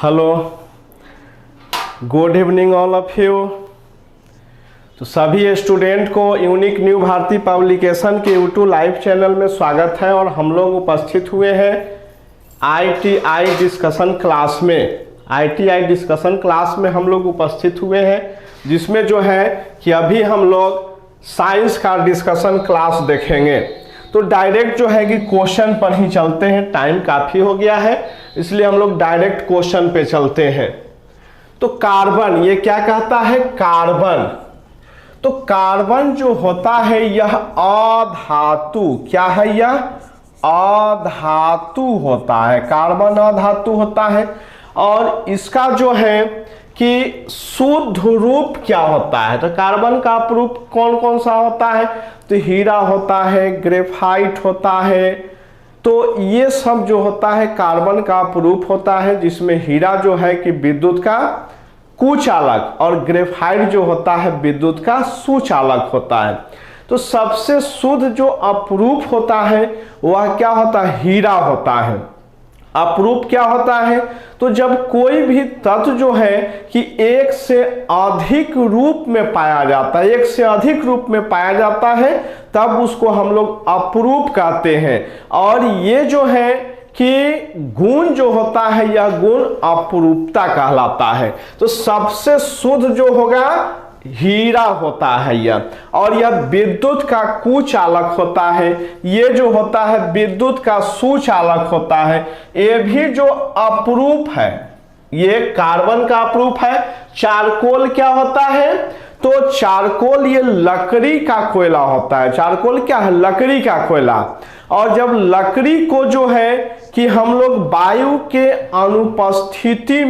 Hello, good evening all of you. तो सभी student को यूनिक न्यू भारती पब्लिकेशन के यूट्यूब लाइव चैनल में स्वागत है। और हम लोग उपस्थित हुए हैं ITI डिस्कशन क्लास में। ITI डिस्कशन क्लास में हम लोग उपस्थित हुए हैं, जिसमें जो है कि अभी हम लोग साइंस का डिस्कशन क्लास देखेंगे। तो डायरेक्ट जो है कि क्वेश्चन पर ही चलते हैं, टाइम काफ़ी हो गया है, इसलिए हम लोग डायरेक्ट क्वेश्चन पे चलते हैं। तो कार्बन, ये क्या कहता है? कार्बन। तो कार्बन जो होता है यह अधातु, क्या है? यह अधातु होता है। कार्बन अधातु होता है। और इसका जो है कि शुद्ध रूप क्या होता है? तो कार्बन का रूप कौन कौन सा होता है? तो हीरा होता है, ग्रेफाइट होता है। तो ये सब जो होता है कार्बन का रूप होता है, जिसमें हीरा जो है कि विद्युत का कुचालक और ग्रेफाइट जो होता है विद्युत का सुचालक होता है। तो सबसे शुद्ध जो अपरूप होता है वह क्या होता है? हीरा होता है। अपरूप क्या होता है? तो जब कोई भी तत्व जो है कि एक से अधिक रूप में पाया जाता है, एक से अधिक रूप में पाया जाता है, तब उसको हम लोग अपरूप कहते हैं। और ये जो है कि गुण जो होता है यह गुण अपरूपता कहलाता है। तो सबसे शुद्ध जो होगा हीरा होता है यह, और यह विद्युत का कुचालक होता है। ये जो होता है विद्युत का सुचालक होता है। ये भी जो अपरूप है, ये कार्बन का अपरूप है। चारकोल क्या होता है? तो चारकोल ये लकड़ी का कोयला होता है। चारकोल क्या है? लकड़ी का कोयला। और जब लकड़ी को जो है कि हम लोग वायु के अनुपस्थिति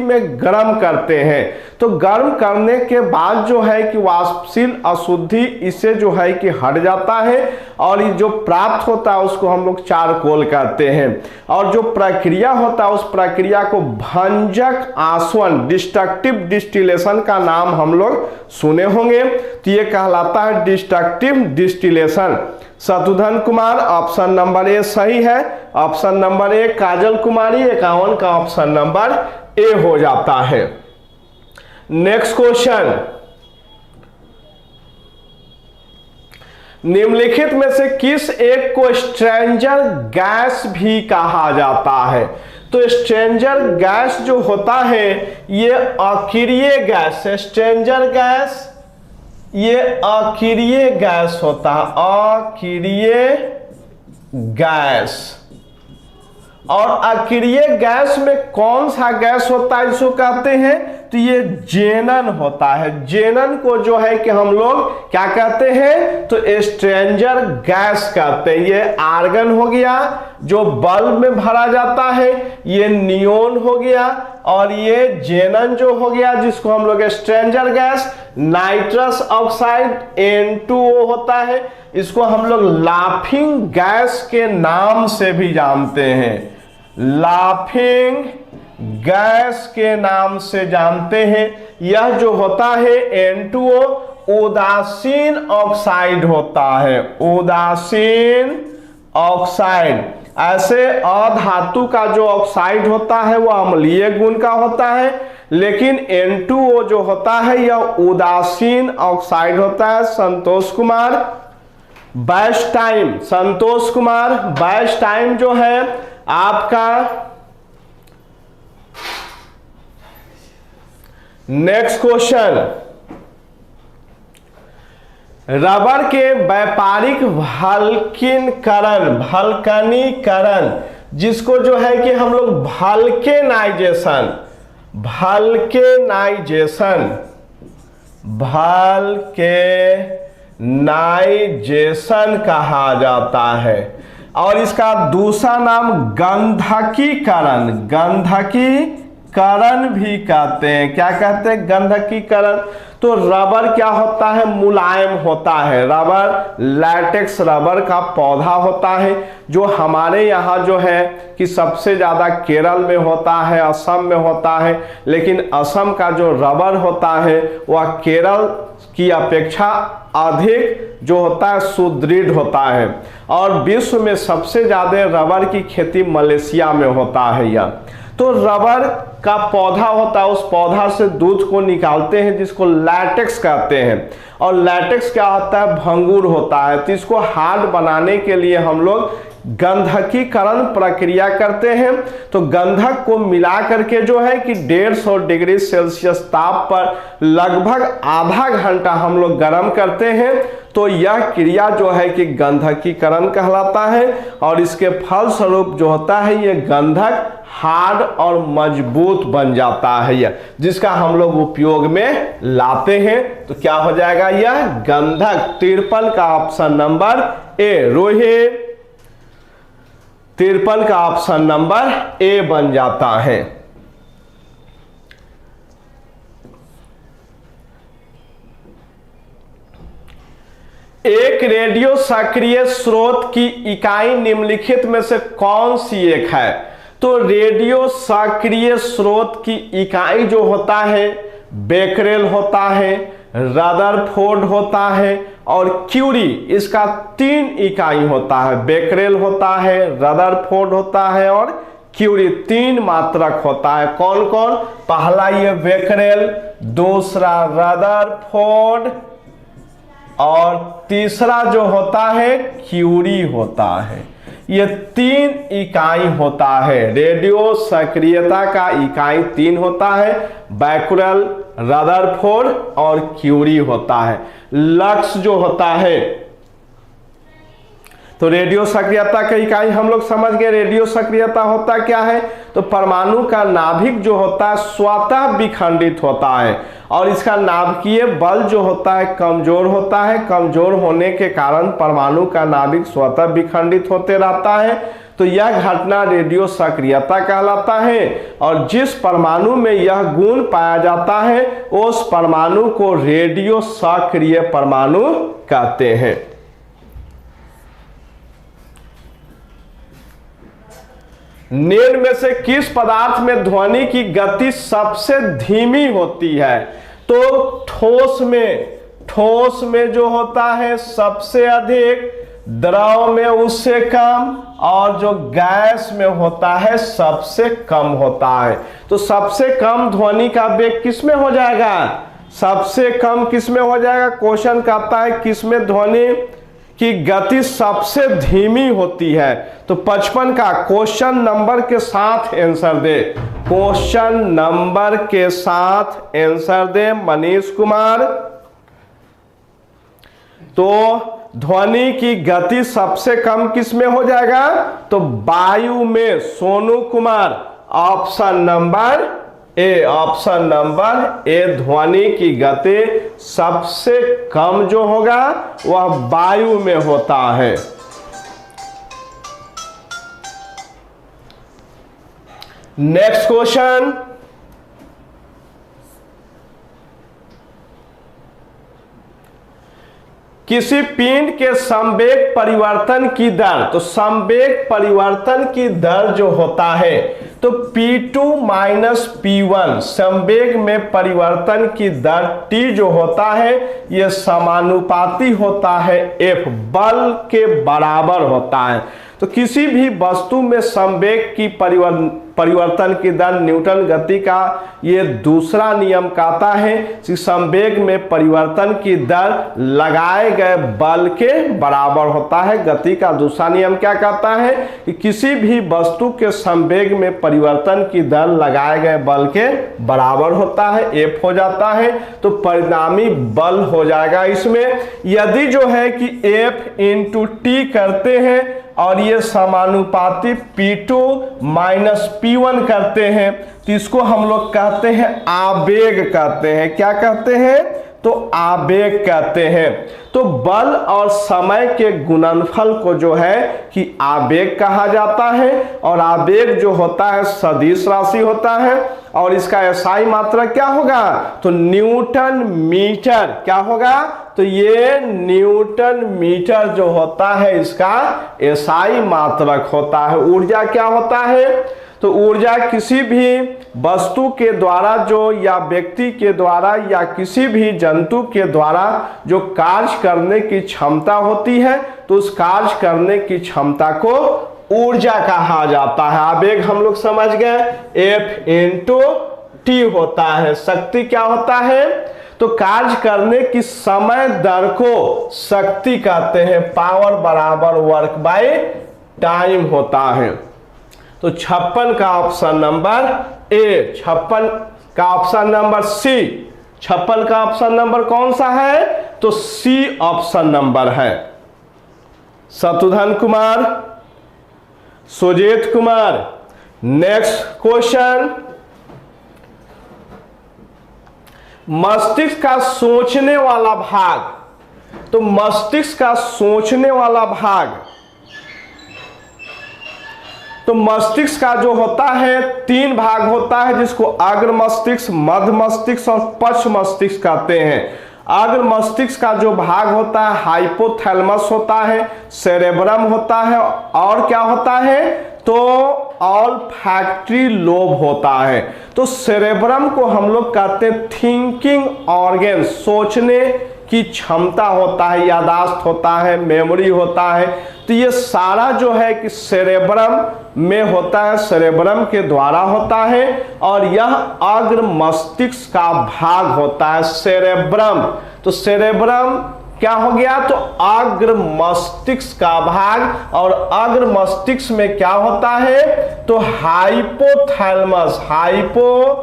में गर्म करते हैं, तो गर्म करने के बाद जो है कि वाष्पशील अशुद्धि इससे जो है कि हट जाता है, और ये जो प्राप्त होता है उसको हम लोग चारकोल कहते हैं। और जो प्रक्रिया होता है उस प्रक्रिया को भंजक आसवन, डिस्ट्रक्टिव डिस्टिलेशन का नाम हम लोग सुने होंगे। तो ये कहलाता है destructive distillation. Shatrughan Kumar, option number A सही है। ऑप्शन नंबर ए। काजल कुमारी, 51 का ऑप्शन नंबर ए हो जाता है। नेक्स्ट क्वेश्चन, निम्नलिखित में से किस एक को स्ट्रेंजर गैस भी कहा जाता है? तो स्ट्रेंजर गैस जो होता है ये अक्रिय गैस है। स्ट्रेंजर गैस ये अक्रिय गैस होता है, अक्रिय गैस। और अक्रिय गैस में कौन सा गैस होता है इसको कहते हैं? तो ये जेनन होता है। जेनन को जो है कि हम लोग क्या कहते हैं? तो स्ट्रेंजर गैस कहते हैं। ये आर्गन हो गया जो बल्ब में भरा जाता है, ये नियोन हो गया, और ये जेनन जो हो गया जिसको हम लोग stranger gas. Nitrous oxide N2O होता है, इसको हम लोग लाफिंग गैस के नाम से भी जानते हैं। लाफिंग गैस के नाम से जानते हैं। यह जो होता है N2O उदासीन ऑक्साइड होता है, उदासीन ऑक्साइड। ऐसे अधातु का जो ऑक्साइड होता है वह अम्लीय गुण का होता है, लेकिन N2O जो होता है यह उदासीन ऑक्साइड होता है। Santosh Kumar, best time. Santosh Kumar, best time जो है आपका। नेक्स्ट क्वेश्चन, रबर के व्यापारिक वल्कनीकरण, जिसको जो है कि हम लोग वल्केनाइजेशन कहा जाता है। और इसका दूसरा नाम गंधकीकरण भी कहते हैं। क्या कहते हैं? गंधकीकरण। तो रबर क्या होता है? मुलायम होता है। रबर लैटेक्स रबर का पौधा होता है, जो हमारे यहाँ जो है कि सबसे ज़्यादा केरल में होता है, असम में होता है। लेकिन असम का जो रबर होता है वह केरल की अपेक्षा अधिक जो होता है सुदृढ़ होता है। और विश्व में सबसे ज़्यादा रबर की खेती मलेशिया में होता है। यह तो रबर का पौधा होता है, उस पौधा से दूध को निकालते हैं जिसको लैटेक्स कहते हैं। और लैटेक्स क्या होता है, भंगुर होता है। तो इसको हार्ड बनाने के लिए हम लोग गंधकीकरण प्रक्रिया करते हैं। तो गंधक को मिला करके जो है कि 150 डिग्री सेल्सियस ताप पर लगभग आधा घंटा हम लोग गर्म करते हैं। तो यह क्रिया जो है कि गंधकीकरण कहलाता है। और इसके फलस्वरूप जो होता है ये गंधक हार्ड और मजबूत बन जाता है यह, जिसका हम लोग उपयोग में लाते हैं। तो क्या हो जाएगा यह गंधक। 53 का ऑप्शन नंबर ए। रोहित 53 का ऑप्शन नंबर ए बन जाता है। एक रेडियो सक्रिय स्रोत की इकाई निम्नलिखित में से कौन सी एक है। तो रेडियो सक्रिय स्रोत की इकाई जो होता है बेकरेल होता है, रदरफोर्ड होता है और क्यूरी। इसका 3 इकाई होता है, बेकरेल होता है, रदरफोर्ड होता है और क्यूरी। 3 मात्रक होता है। कौन कौन? पहला ये बेकरेल, दूसरा रदरफोर्ड और तीसरा जो होता है क्यूरी होता है। ये 3 इकाई होता है। रेडियो सक्रियता का इकाई 3 होता है, बैकरेल, रदरफोर्ड और क्यूरी होता है। लक्स जो होता है, तो रेडियो सक्रियता का इकाई हम लोग समझ गए। रेडियो सक्रियता होता क्या है? तो परमाणु का नाभिक जो होता है स्वतः विखंडित होता है और इसका नाभिकीय बल जो होता है कमजोर होता है। कमजोर होने के कारण परमाणु का नाभिक स्वतः विखंडित होते रहता है। तो यह घटना रेडियो सक्रियता कहलाता है। और जिस परमाणु में यह गुण पाया जाता है उस परमाणु को रेडियो सक्रिय परमाणु कहते हैं। निम्न में से किस पदार्थ में ध्वनि की गति सबसे धीमी होती है? तो ठोस में जो होता है सबसे अधिक, द्रव में उससे कम और जो गैस में होता है सबसे कम होता है। तो सबसे कम ध्वनि का वेग किस में हो जाएगा? सबसे कम किस में हो जाएगा? क्वेश्चन कहता है किस में ध्वनि की गति सबसे धीमी होती है। तो 55 का क्वेश्चन नंबर के साथ आंसर दे। क्वेश्चन नंबर के साथ आंसर दे मनीष कुमार। तो ध्वनि की गति सबसे कम किस में हो जाएगा? तो वायु में। सोनू कुमार ऑप्शन नंबर ए। ऑप्शन नंबर ए, ध्वनि की गति सबसे कम जो होगा वह वायु में होता है। नेक्स्ट क्वेश्चन, किसी पिंड के संवेग परिवर्तन की दर। तो संवेग परिवर्तन की दर जो होता है तो P2 माइनस P1, संवेग में परिवर्तन की दर T जो होता है यह समानुपाती होता है F, बल के बराबर होता है। तो किसी भी वस्तु में संवेग की परिवर्तन की दर न्यूटन गति का ये दूसरा नियम कहता है कि संवेग में परिवर्तन की दर लगाए गए बल के बराबर होता है। गति का दूसरा नियम क्या कहता है कि किसी भी वस्तु के संवेग में परिवर्तन की दर लगाए गए बल के बराबर होता है, F हो जाता है। तो परिणामी बल हो जाएगा इसमें। यदि जो है कि F इंटू T करते हैं और ये समानुपाती P2 माइनस P1 करते हैं तो इसको हम लोग कहते हैं आवेग कहते हैं। क्या कहते हैं? तो आवेग कहते हैं। तो बल और समय के गुणनफल को जो है कि आवेग कहा जाता है। और आवेग जो होता है सदिश राशि होता है और इसका एसआई मात्रक क्या होगा? तो न्यूटन मीटर। क्या होगा? तो ये न्यूटन मीटर जो होता है इसका एसआई मात्रक होता है। ऊर्जा क्या होता है? तो ऊर्जा किसी भी वस्तु के द्वारा जो या व्यक्ति के द्वारा या किसी भी जंतु के द्वारा जो कार्य करने की क्षमता होती है, तो उस कार्य करने की क्षमता को ऊर्जा कहा जाता है। आवेग हम लोग समझ गए, F इंटू टी होता है। शक्ति क्या होता है? तो कार्य करने की समय दर को शक्ति कहते हैं। पावर बराबर वर्क बाय टाइम होता है। तो 56 का ऑप्शन नंबर ए, 56 का ऑप्शन नंबर सी, 56 का ऑप्शन नंबर कौन सा है? तो सी ऑप्शन नंबर है। Shatrughan Kumar, Sujeet Kumar, next question. मस्तिष्क का सोचने वाला भाग, तो मस्तिष्क का सोचने वाला भाग, तो मस्तिष्क का जो होता है 3 भाग होता है, जिसको अग्र मस्तिष्क, मध्य मस्तिष्क और पश्च मस्तिष्क कहते हैं। अग्र मस्तिष्क का जो भाग होता है हाइपोथैलेमस होता है, सेरेब्रम होता है और क्या होता है? तो ऑल्फैक्टरी लोब होता है। तो सेरेब्रम को हम लोग कहते हैं थिंकिंग ऑर्गन, सोचने की क्षमता होता है, यादाश्त होता है, मेमोरी होता है। तो ये सारा जो है कि सेरेब्रम में होता है, सेरेब्रम के द्वारा होता है। और यह अग्र मस्तिष्क का भाग होता है सेरेब्रम। तो सेरेब्रम क्या हो गया? तो अग्र मस्तिष्क का भाग। और अग्र मस्तिष्क में क्या होता है? तो हाइपोथैलेमस, हाइपोथैलेमस।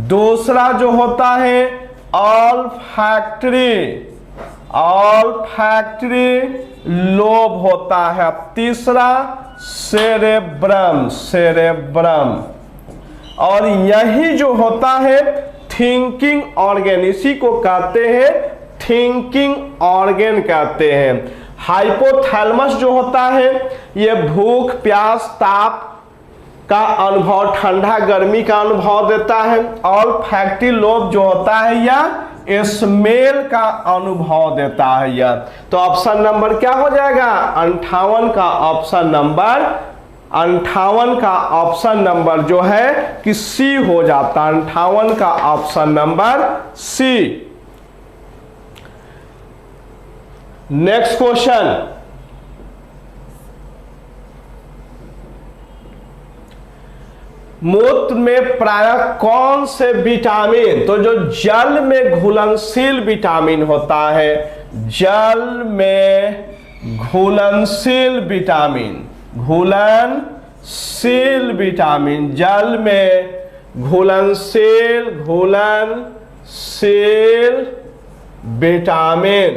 दूसरा जो होता है ऑल्फैक्टरी, ऑल्फैक्टरी लोब होता है। तीसरा सेरेब्रम, सेरेब्रम। और यही जो होता है थिंकिंग ऑर्गन, इसी को कहते हैं थिंकिंग ऑर्गन कहते हैं। हाइपोथैलेमस जो होता है ये भूख, प्यास, ताप का अनुभव, ठंडा गर्मी का अनुभव देता है। ऑल्फैक्टरी लोब जो होता है यह स्मेल का अनुभव देता है यह। तो ऑप्शन नंबर क्या हो जाएगा? 58 का ऑप्शन नंबर, 58 का ऑप्शन नंबर जो है कि सी हो जाता है। 58 का option number C. Next question. मूत्र में प्रायः कौन से विटामिन, तो जो जल में घुलनशील विटामिन होता है, जल में घुलनशील विटामिन, घुलनशील विटामिन, जल में घुलनशील, घुलनशील विटामिन।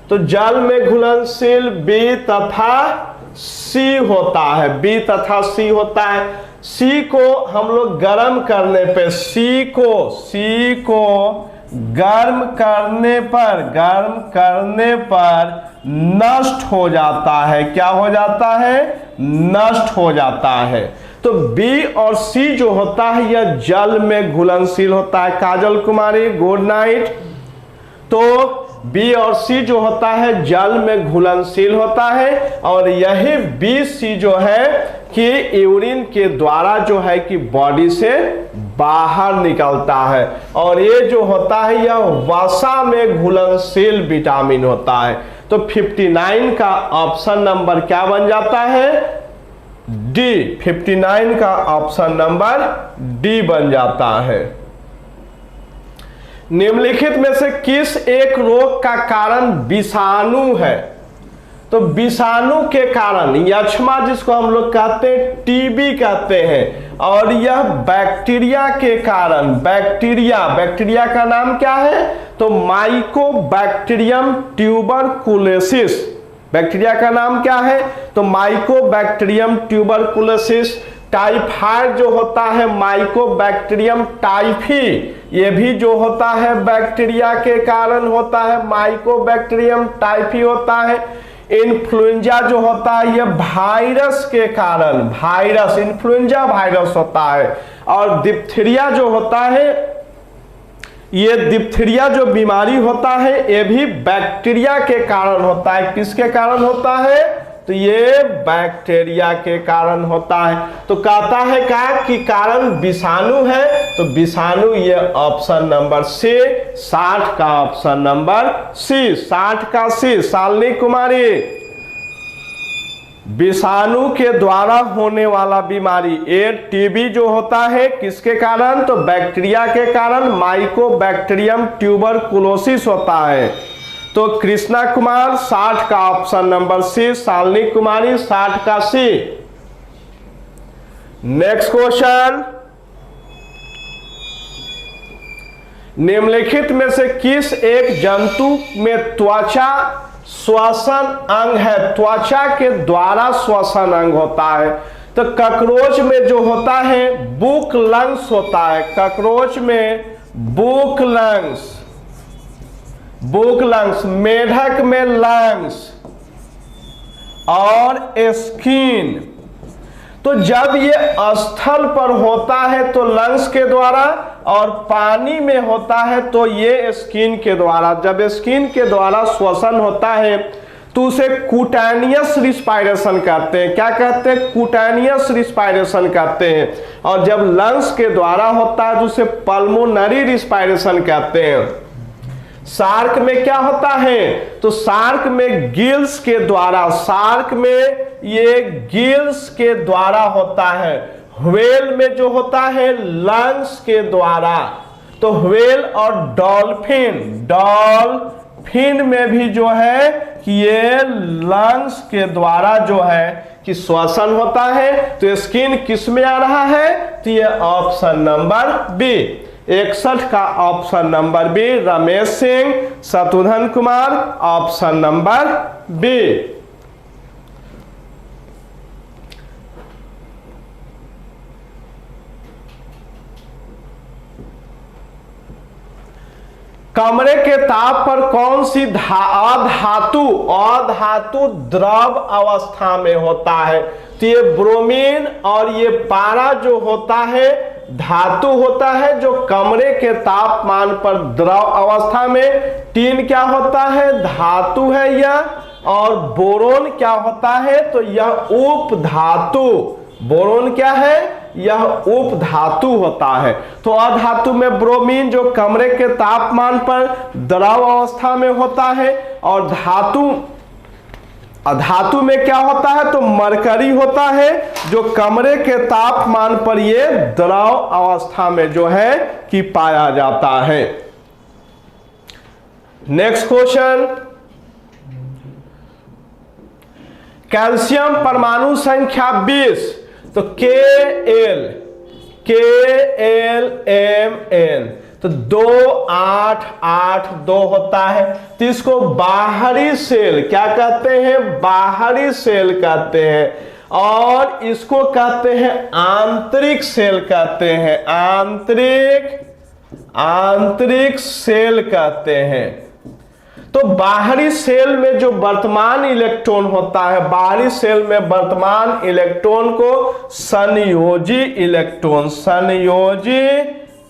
तो जल में घुलनशील बी तथा सी होता है, बी तथा सी होता है। सी को हम लोग गर्म करने पे, सी को गर्म करने पर नष्ट हो जाता है। क्या हो जाता है? नष्ट हो जाता है। तो बी और सी जो होता है यह जल में घुलनशील होता है। Kajal Kumari, good night. तो बी और सी जो होता है जल में घुलनशील होता है। और यही बी सी जो है कि यूरिन के द्वारा जो है कि बॉडी से बाहर निकलता है। और ये जो होता है यह वसा में घुलनशील विटामिन होता है। तो 59 का ऑप्शन नंबर क्या बन जाता है? डी। 59 का ऑप्शन नंबर डी बन जाता है। निम्नलिखित में से किस एक रोग का कारण विषाणु है? तो विषाणु के कारण, यक्ष्मा जिसको हम लोग कहते हैं, टीबी कहते हैं। और यह बैक्टीरिया के कारण, बैक्टीरिया का नाम क्या है? तो माइकोबैक्टीरियम ट्यूबरकुलोसिस। बैक्टीरिया का नाम क्या है? तो माइकोबैक्टीरियम ट्यूबरकुलोसिस। टाइफाइड जो होता है माइकोबैक्टीरियम टाइफी, ये भी जो होता है बैक्टीरिया के कारण होता है, माइकोबैक्टीरियम टाइफी होता है। इन्फ्लुएंजा जो होता है ये वायरस के कारण, वायरस, इन्फ्लुएंजा वायरस होता है। और डिप्थीरिया जो होता है, ये डिप्थीरिया जो बीमारी होता है ये भी बैक्टीरिया के कारण होता है। किसके कारण होता है? तो ये बैक्टीरिया के कारण होता है। तो कहता है क्या कि कारण विषाणु है, तो विषाणु ये ऑप्शन नंबर सी, 60 का ऑप्शन नंबर सी, 60 का सी। शालिनी कुमारी, विषाणु के द्वारा होने वाला बीमारी ये टीबी जो होता है किसके कारण, तो बैक्टीरिया के कारण, माइकोबैक्टीरियम ट्यूबरकुलोसिस होता है। तो कृष्णा कुमार 60 का ऑप्शन नंबर सी, शालिनी कुमारी 60 का सी। नेक्स्ट क्वेश्चन, निम्नलिखित में से किस एक जंतु में त्वचा श्वसन अंग है, त्वचा के द्वारा श्वसन अंग होता है? तो कॉकरोच में जो होता है बुक लंग्स होता है, कॉकरोच में बुक लंग्स, बुक लंग्स, मेढक में लंग्स और स्किन। तो जब ये स्थल पर होता है तो लंग्स के द्वारा, और पानी में होता है तो ये स्किन के द्वारा। जब स्किन के द्वारा श्वसन होता है तो उसे कुटैनियस रिस्पायरेशन कहते हैं। क्या कहते हैं? कुटैनियस रिस्पायरेशन कहते हैं। और जब लंग्स के द्वारा होता है तो उसे पल्मोनरी रिस्पायरेशन कहते हैं। शार्क में क्या होता है? तो शार्क में गिल्स के द्वारा, शार्क में ये गिल्स के द्वारा होता है। व्हेल में जो होता है लंग्स के द्वारा। तो व्हेल और डॉल्फिन, डॉल्फिन में भी जो है कि ये लंग्स के द्वारा जो है कि श्वसन होता है। तो स्किन किस में आ रहा है? तो ये ऑप्शन नंबर बी, 61 का option number B. Ramesh Singh, Shatrughan Kumar option number B. कमरे के ताप पर कौन सी अधातु द्रव अवस्था में होता है? तो ये ब्रोमीन और ये पारा जो होता है धातु होता है जो कमरे के तापमान पर द्रव अवस्था में। टीन क्या होता है? धातु है यह। और बोरोन क्या होता है? तो यह उपधातु, बोरोन क्या है? यह उपधातु होता है। तो अधातु में ब्रोमीन जो कमरे के तापमान पर द्रव अवस्था में होता है, और धातु में क्या होता है? तो मरकरी होता है जो कमरे के तापमान पर ये द्रव अवस्था में जो है कि पाया जाता है। नेक्स्ट क्वेश्चन, कैल्शियम परमाणु संख्या 20। तो KLMN तो 2882 होता है। तो इसको बाहरी सेल क्या कहते हैं? बाहरी सेल कहते हैं। और इसको कहते हैं आंतरिक सेल कहते हैं, आंतरिक सेल कहते हैं। तो बाहरी सेल में जो वर्तमान इलेक्ट्रॉन होता है, बाहरी सेल में वर्तमान इलेक्ट्रॉन को संयोजी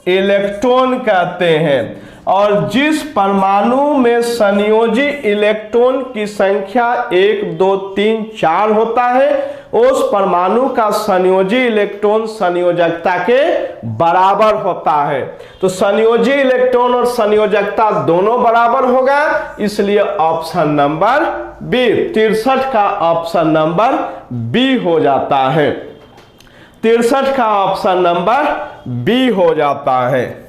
इलेक्ट्रॉन कहते हैं। और जिस परमाणु में संयोजी इलेक्ट्रॉन की संख्या 1 2 3 4 होता है उस परमाणु का संयोजी इलेक्ट्रॉन संयोजकता के बराबर होता है। तो संयोजी इलेक्ट्रॉन और संयोजकता दोनों बराबर होगा, इसलिए ऑप्शन नंबर बी, 63 का ऑप्शन नंबर बी हो जाता है। 63 का ऑप्शन नंबर बी हो जाता है।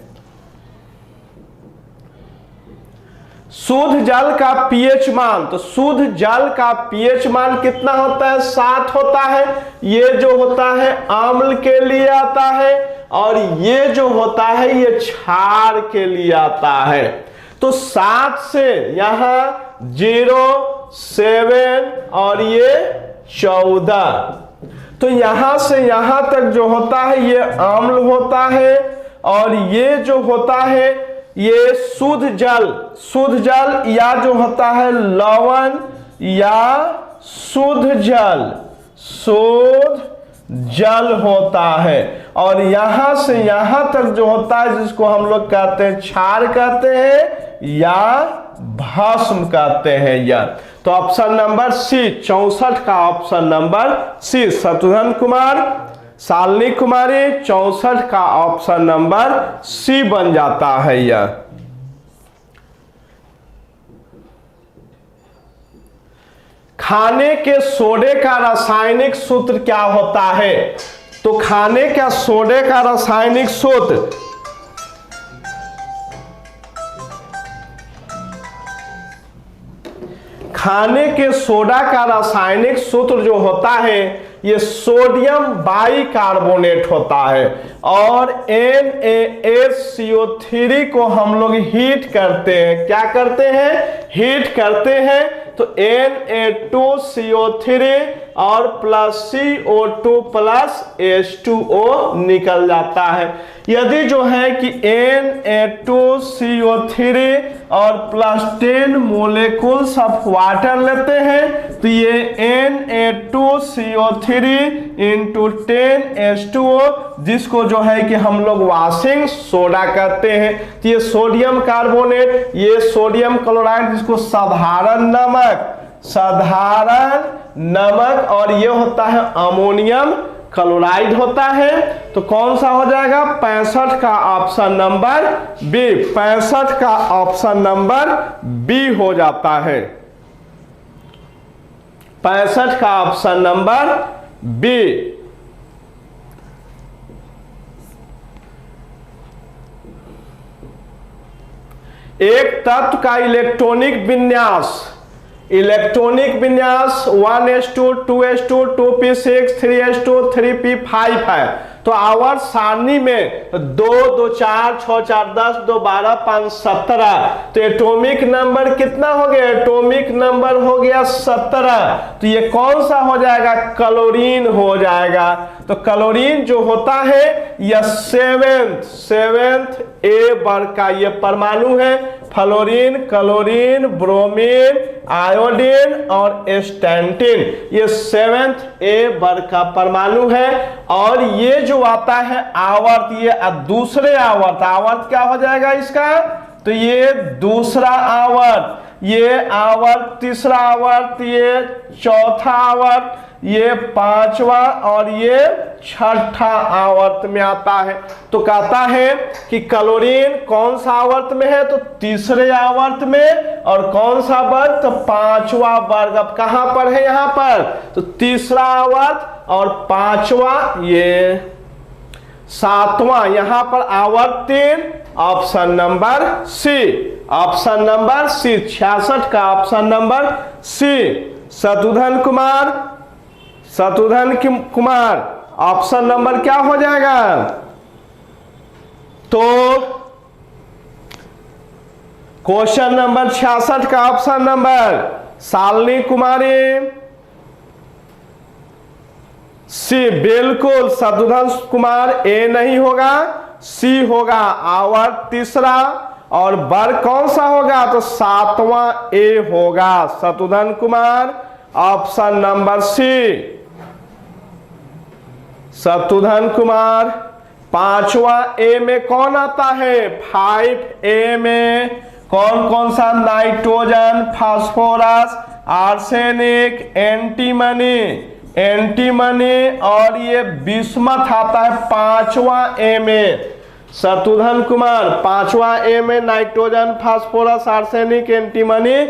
शुद्ध जल का पीएच मान, तो शुद्ध जल का पीएच मान कितना होता है? 7 होता है। ये जो होता है अम्ल के लिए आता है, और ये जो होता है ये क्षार के लिए आता है। तो 7 से यहां 0 7 और ये 14, तो यहां से यहां तक जो होता है ये अम्ल होता है, और ये जो होता है ये शुद्ध जल या जो होता है लवण या शुद्ध जल होता है। और यहां से यहां तक जो होता है जिसको हम लोग कहते हैं क्षार कहते हैं या भस्म कहते हैं यह। तो ऑप्शन नंबर सी 64 का option number C Shatrughan Kumar Shalini Kumari 64 का ऑप्शन नंबर सी बन जाता है यह। खाने के सोडे का रासायनिक सूत्र क्या होता है? तो खाने के सोडे का रासायनिक सूत्र खाने के सोडा का रासायनिक सूत्र जो होता है ये सोडियम बाइकार्बोनेट होता है और NaHCO3 को हम लोग हीट करते हैं। क्या करते हैं? हीट करते हैं तो Na2CO3 और प्लस CO2 प्लस H2O निकल जाता है। यदि जो है कि Na2CO3 और प्लस 10 मोलिकुल्स ऑफ वाटर लेते हैं तो ये Na2CO3 इंटू 10H2O जिसको जो है कि हम लोग वाशिंग सोडा कहते हैं। तो ये सोडियम कार्बोनेट, ये सोडियम क्लोराइड जिसको साधारण नमक और ये होता है अमोनियम क्लोराइड होता है। तो कौन सा हो जाएगा? 65 का ऑप्शन नंबर बी। 65 का ऑप्शन नंबर बी हो जाता है। 65 का ऑप्शन नंबर बी। एक तत्व का इलेक्ट्रॉनिक विन्यास 1s2 2s2 2p6 3s2 3p5 है। तो आवर्त सारणी में 2 2 4 6 4 10 2 12 5 17। तो एटॉमिक नंबर कितना हो गया? एटॉमिक नंबर हो गया 17। तो ये कौन सा हो जाएगा? क्लोरीन हो जाएगा। तो क्लोरीन जो होता है यह सेवेंथ ए वर्ग का ये परमाणु है। फ्लोरीन, क्लोरीन, ब्रोमीन, आयोडीन और स्टैंटिन ये 7th ए वर्ग का परमाणु है। और ये जो आता है आवर्त, ये दूसरे आवर्त क्या हो जाएगा इसका? तो ये दूसरा आवर्त, ये आवर्त तीसरा आवर्त, ये चौथा आवर्त, ये पांचवा और ये छठा आवर्त में आता है। तो कहता है कि क्लोरीन कौन सा आवर्त में है? तो तीसरे आवर्त में। और कौन सा वर्ग? तो पांचवा वर्ग। अब कहां पर है? यहां पर। तो तीसरा आवर्त और पांचवा ये सातवां, यहां पर आवर्त 3। Option number C. Option number C 66 का option number C Shatrughan Kumar option number क्या हो जाएगा? तो क्वेश्चन नंबर 66 का option number Shalini Kumari C. बिल्कुल शत्रुघ्न कुमार ए नहीं होगा, सी होगा। आवर्त तीसरा और वर्ग कौन सा होगा? तो 7वां ए होगा। Shatrughan Kumar option number C. Shatrughan Kumar 5वां ए में कौन आता है? 5A में कौन कौन सा? नाइट्रोजन, फास्फोरस, आर्सेनिक, एंटीमनी और ये बिस्मथ आता है 5वां ए में। शत्रुघ्न कुमार 5वां ए में nitrogen, phosphorus, arsenic, antimony,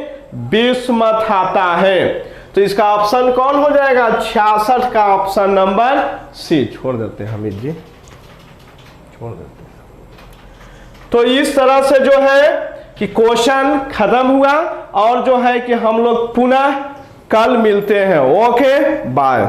bismuth आता है। तो इसका ऑप्शन कौन हो जाएगा? 66 का ऑप्शन नंबर सी। छोड़ देते हैं हमीद जी, छोड़ देते हैं। तो इस तरह से जो है कि क्वेश्चन खत्म हुआ और जो है कि हम लोग पुनः कल मिलते हैं। Okay bye.